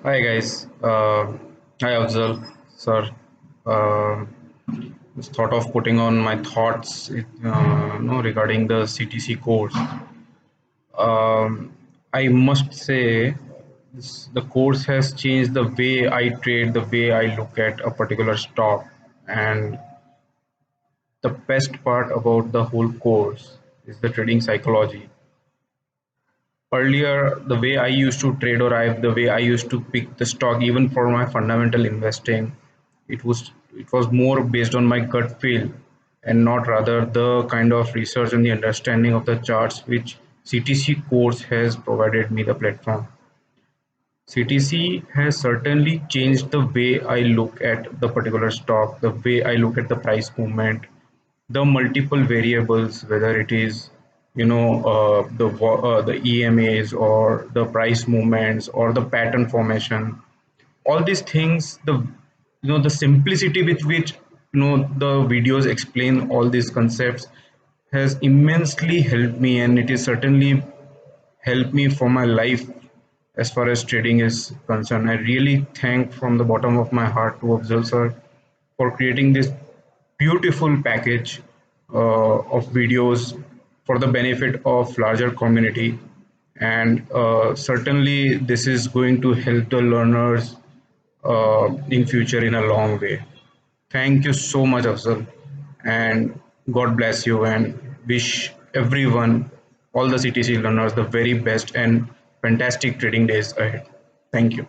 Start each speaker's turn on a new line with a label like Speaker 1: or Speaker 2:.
Speaker 1: Hi guys, hi Afzal, sir. Uh, just thought of putting on my thoughts, regarding the CTC course. I must say, the course has changed the way I trade, the way I look at a particular stock, and the best part about the whole course is the trading psychology. Earlier, the way I used to trade, the way I used to pick the stock, even for my fundamental investing, it was more based on my gut feel and not rather the kind of research and the understanding of the charts which CTC course has provided me the platform. CTC has certainly changed the way I look at the particular stock, the way I look at the price movement, the multiple variables, whether it is the EMAs or the price movements or the pattern formation, all these things, the simplicity with which the videos explain all these concepts has immensely helped me, and it is certainly helped me for my life as far as trading is concerned. I really thank from the bottom of my heart to Afzal sir for creating this beautiful package of videos for the benefit of larger community, and certainly this is going to help the learners in future in a long way. Thank you so much, Afzal, and God bless you, and wish everyone, all the CTC learners, the very best and fantastic trading days ahead. Thank you.